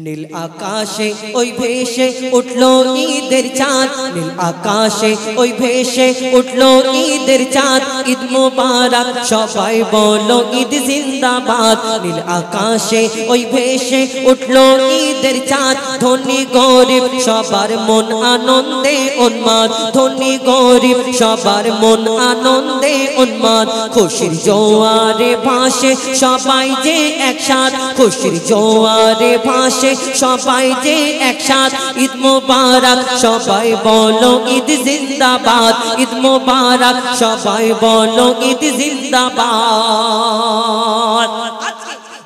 নীল আকাশে ওই ভেসে উঠলো ঈদের চাঁদ, নীল আকাশে ওই ভেসে উঠলো ঈদের চাঁদ। ঈদ মুবারক সবাই বলো ঈদ জিন্দাবাদ। নীল আকাশে ওই ভেসে উঠলো ঈদের চাঁদ। ধনী গরিব সবার মন আনন্দে উন্মাদ, ধনী গরিব সবার মন আনন্দে উন্মাদ। খুশির জোয়ারে ভাসে সবাই যে একসাথ, খুশির জোয়ারে ভাসে সবাই যে একসাথ। ঈদ মুবারক সবাই বলো ঈদ জিন্দাবাদ, ঈদ মুবারক সবাই বলো ঈদ জিন্দাবাদ।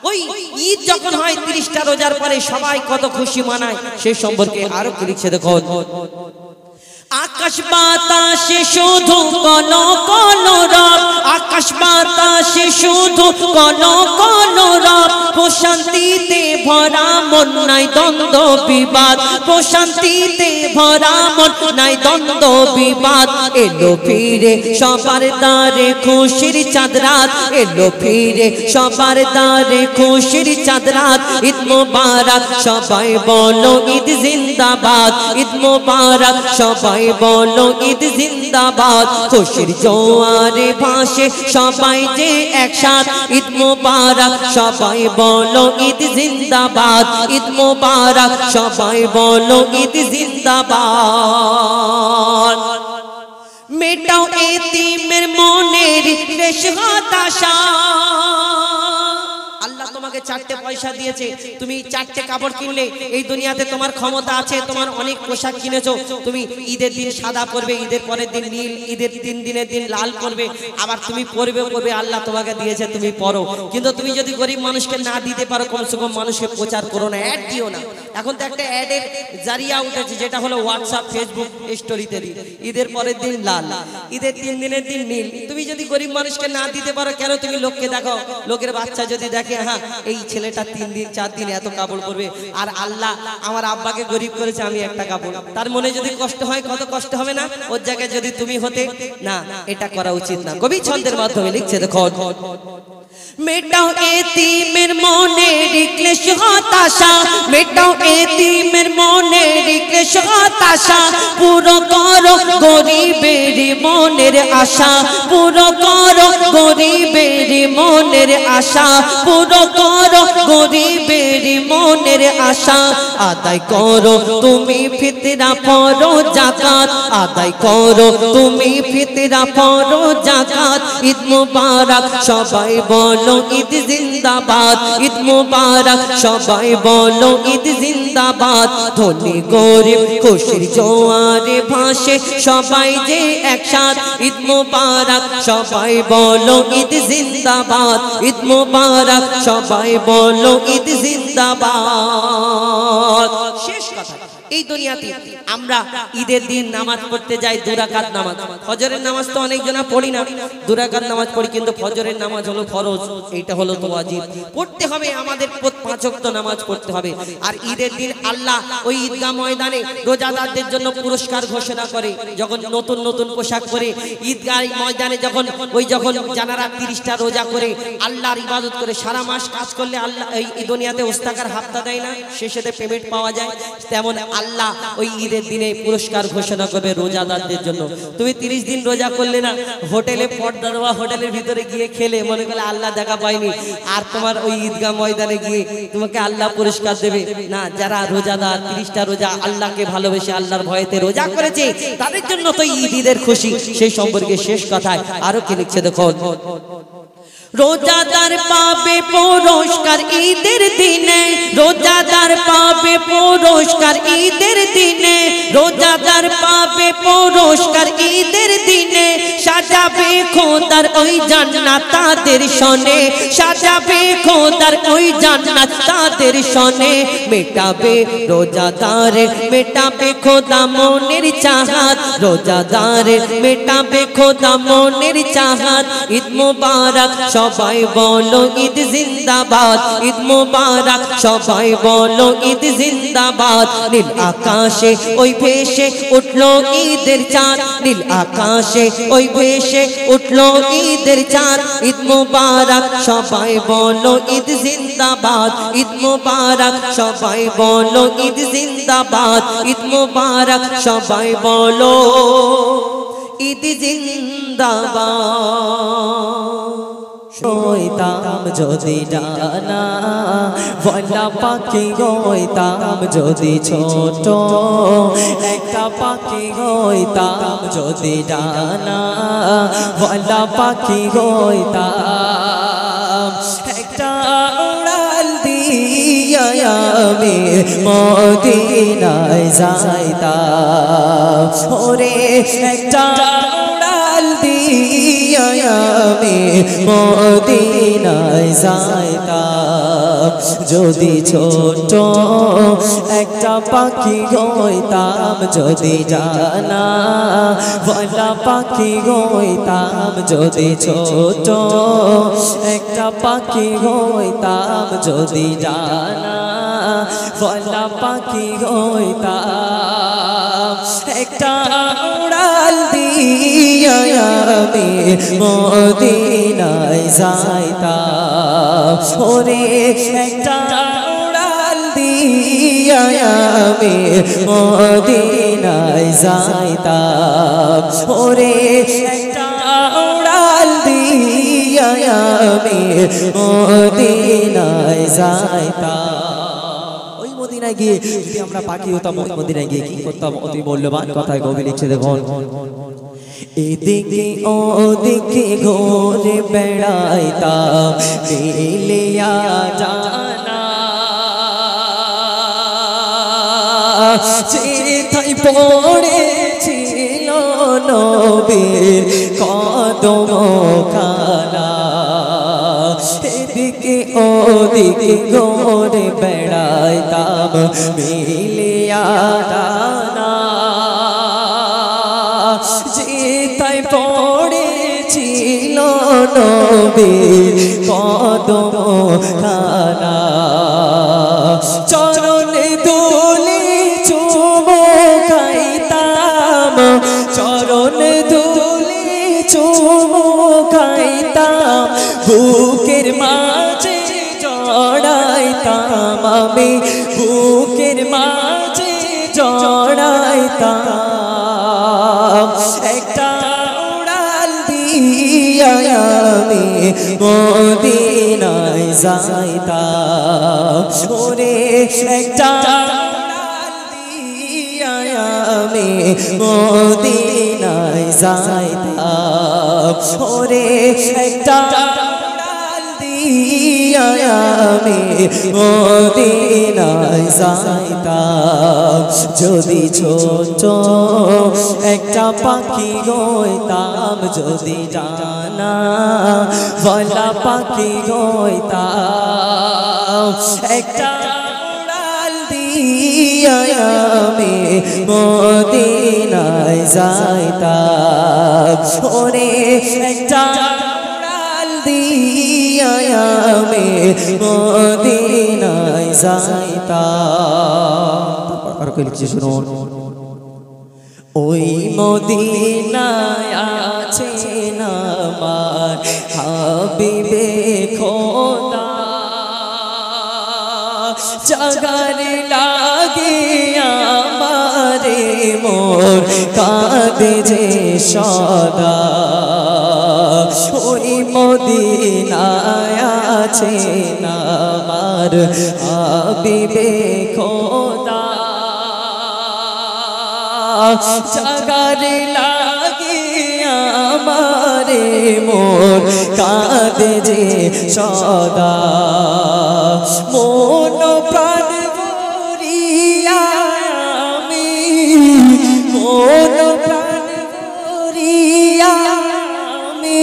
ওই ঈদ যখন হয় 30টা রোজার পরে সবাই কত খুশি মানায় সেই সম্পর্কে আরো কি লিখছে দেখো। আকাশ বাতাসে শুধু কলরব, আকাশ বাতাসে শুধু কলরব। প্রশান্তিতে ভরা মন নাই দ্বন্দ্ব বিবাদ, প্রশান্তিতে ভরা মন নাই দ্বন্দ্ব বিবাদ। এলো ফিরে সবার দ্বারে খুশির চাঁদ রাত, এলো ফিরে সবার দ্বারে খুশির চাঁদ রাত। ঈদ মুবারক সবাই বলো ঈদ জিন্দাবাদ, ঈদ মুবারক সবাই বলো ঈদ জিন্দাবাদ। খুশির জোয়ারে ভাসে সবাই যে একসাথ। ঈদ মুবারক সবাই বলো ঈদ জিন্দাবাদ, ঈদ মুবারক সবাই বলো ঈদ জিন্দাবাদ। মেটাও এতিমের মনের ক্লেশ হতাশা। আল্লাহ তোমাকে 4টে পয়সা দিয়েছে, তুমি 4টে কাপড় কিনলে এই দুনিয়াতে তোমার ক্ষমতা আছে, তোমার অনেক পোশাক কিনেছো। তুমি ঈদের দিন সাদা পরবে, ঈদের পরের দিন নীল, ঈদের 3 দিনের দিন লাল পরবে, আবার তুমি পরবে। আল্লাহ তোমাকে দিয়েছে তুমি পরো। কিন্তু তুমি যদি গরিব মানুষকে না দিতে পারো, কমসে কম মানুষকে প্রচার করো না, অ্যাড দিও না। এখন তো একটা অ্যাডের জারিয়া উঠেছে যেটা হলো হোয়াটসঅ্যাপ, ফেসবুক স্টোরিতে ঈদের পরের দিন লাল, ঈদের 3 দিনের দিন নীল। তুমি যদি গরিব মানুষকে না দিতে পারো, কেন তুমি লোককে দেখো? লোকের বাচ্চা যদি দেখে হ্যাঁ এই ছেলেটা 3 দিন 4 দিন এত কাপড় পরবে, আর আল্লাহ আমার আব্বাকে গরিব করেছে আমি একটা কাপড়, তার মনে যদি কষ্ট হয়, কত কষ্ট হবে না? ওর জায়গায় যদি তুমি হতে, না এটা করা উচিত না। কবি ছন্দের মাধ্যমে লিখছে দেখো। মেটাও এতিমের মনের ক্লেশ হতাশা, মেটাও এতিমের মনের ক্লেশ হতাশা। পুরো করো গরিবের মনের আশা, পুরো করো গরিবের মনের আশা, পুরো করো গরিবের মনের আশা। আদায় করো তুমি ফিতরা পড়ো যাকাত, আদায় করো তুমি ফিতরা পড়ো যাকাত। ঈদ মুবারক সবাই বলো ঈদ জিন্দাবাদ, ঈদ মুবারক সবাই বলো ঈদ জিন্দাবাদ। ধনী গরিব খুশির জোয়ারে ভাসে সবাই যে একসাথ। ঈদ মুবারক সবাই বলো ঈদ জিন্দাবাদ, ঈদ মুবারক সবাই বলো ঈদ জিন্দাবাদ। শেষ কথা, এই দুনিয়াতে আমরা ঈদের দিন নামাজ পড়তে যাই 2 রাকাত নামাজ। ফজরের নামাজ তো অনেক জনা পড়ি না, 2 রাকাত নামাজ পড়ি, কিন্তু ফজরের নামাজ হলো ফরজ, এইটা হলো তো ওয়াজিব, পড়তে হবে। আমাদের 5 ওয়াক্ত নামাজ পড়তে হবে। আর ঈদের দিন আল্লাহ ওই ঈদগাহ ময়দানে রোজাদারদের জন্য পুরস্কার ঘোষণা করে। যখন নতুন নতুন পোশাক পরে ঈদগাহ ময়দানে যখন জানারা 30টা রোজা করে আল্লাহর ইবাদত করে সারা মাস কাজ করলে আল্লাহ এই দুনিয়াতে ওস্তাকার হাফতা দেয় না, শেষেতে পেমেন্ট পাওয়া যায়। তেমন আল্লাহ ওই ঈদের দিনে পুরস্কার ঘোষণা করবে রোজাদারদের জন্য। তুমি 30 দিন রোজা করলে না, হোটেলে পর্দা দেওয়া হোটেলের ভিতরে গিয়ে খেলে, মনে করলে আল্লাহ দেখা পায়নি, আর তোমার ওই ঈদগাহ ময়দানে গিয়ে তোমাকে আল্লাহ পুরস্কার দেবে না। যারা রোজাদার 30টা রোজা আল্লাহকে ভালোবেসে আল্লাহর ভয়েতে রোজা করেছে, তাদের জন্য তো ঈদের খুশি। সেই সম্পর্কে শেষ কথায় আরো কি লিখছে দেখো। রোজাদার পাবে পুরস্কার ঈদের দিনে, রোজাদার পাবে পুরস্কার ঈদের দিনে, রোজাদার পাবে পুরস্কার ঈদের দিনে। সাজাবে খোদার ওই জান্নাত তাদের শনে, সাজাবে খোদার ওই জান্নাত তাদের শনে। মেটাবে রোজাদারের, মেটাবে খোদা মনের চাহাত, রোজাদারের মেটাবে খোদা মনের চাহাত। ঈদ মুবারক সবাই বলো ঈদ জিন্দাবাদ, ঈদ মুবারক সবাই বলো ঈদ জিন্দাবাদ। নীল আকাশে ওই ভেসে উঠলো ঈদের চাঁদ, নীল আকাশে ওই এসে উঠলো ঈদের চাঁদ ঈদ মুবারক সবাই বলো ঈদ জিন্দাবাদ ঈদ মুবারক সবাই বলো ঈদ জিন্দাবাদ ঈদ মুবারক সবাই বলো ঈদ জিন্দাবাদ হইতাম যদি ডানা বলা পাখি হইতাম যদি ছোট একটা পাখি হইতাম যদি ডানা বলা পাখি হইতাম একটা উড়াল দিয়া আমি মদিনায় যাইতাম ওরে একটা উড়াল দিয়া আমি মদিনায় যাইতাম যদি ছোট একটা পাখি হইতাম যদি ডানা বলা পাখি হইতাম যদি ছোট একটা পাখি হইতাম যদি ডানা বলা পাখি হইতাম একটা উড়াল দিয়া আমি মদিনায় যাইতাম ওরে একটা উড়াল দিয়া আমি মদিনায় যাইতাম ওরে একটা উড়াল দিয়া আমি মদিনায় যাইতাম ওই মদিনায় গিয়ে যদি আমরা পাখি হতাম ওই মদিনায় গিয়ে কি করতাম অতি মূল্যবান কথায় কবি লিখছে দেখুন এদিকে ওদিকে ঘুরে বেড়াইতাম মিলিয়া জানা চিতাই পড়েছিল নবীর কদম খানা এদিকে ওদিকে ঘুরে বেড়াইতাম মিলিয়া জানা চিতাই পড়েছিল নবীর কদম খানা চরণে দুলি চুমুকাইতাম চরণে দুলি চুমুকাইতাম বুকের মাঝে জড়াইতাম আমি বুকের মাঝে জড়াইতাম একটা উড়াল দিয়া আমি মদিনায় যাইতাম ওরে একটা উড়াল দিয়া আমি মদিনায় যাইতাম ওরে একটা উড়াল দিয়া আমি মদিনায় যাইতাম যদি ছোট একটা পাখি হইতাম যদি ডানা বলা পাখি হইতাম একটা উড়াল দিয়া আমি মদিনায় যাইতাম ওরে একটা উড়াল দিয়া আমি মদিনায় যাইতাম আর কই লিখছে শুনুন ওই মদিনায় আছেন আমার হাবিবে খোদা জাগার লাগে আমারে মোর কাঁদে যে সদা ওই মদিনায় আছেন আমার হাবিবে খোদা জাগার লাগে আমারে মোর কাঁদে যে সদা মন প্রাণ ভরিয়া আমি মন প্রাণ ভরিয়া আমি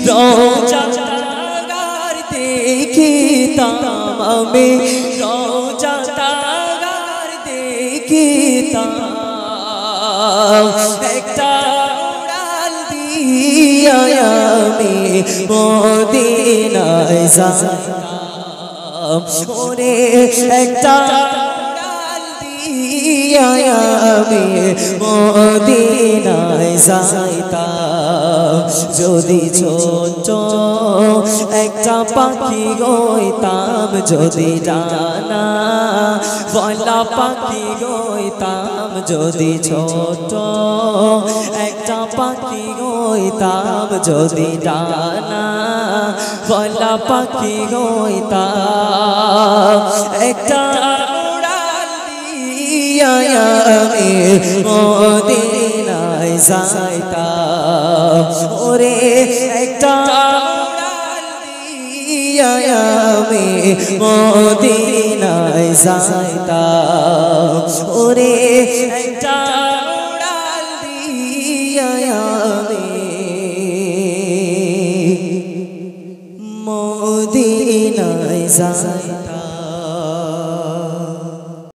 রওজা তাগার দেখিতাম আমি রওজা তাগার দেখিতাম একটা উড়াল দিয়া আমি মদিনায় যাইতাম ওরে একটা উড়াল দিয়া আমি মদিনায় যাইতাম যদি ছোট একটা পাখি হইতাম, যদি ডানা বলা পাখি হইতাম, যদি ছোট একটা পাখি হইতাম, যদি ডানা বলা পাখি হইতাম, একটা উড়াল দিয়া আমি মদিনায় যাইতাম। ওরে একটা উড়াল দিয়া আমি মদিনায় যাইতাম। ওরে একটা উড়াল দিয়া আমি মদিনায় যাইতাম।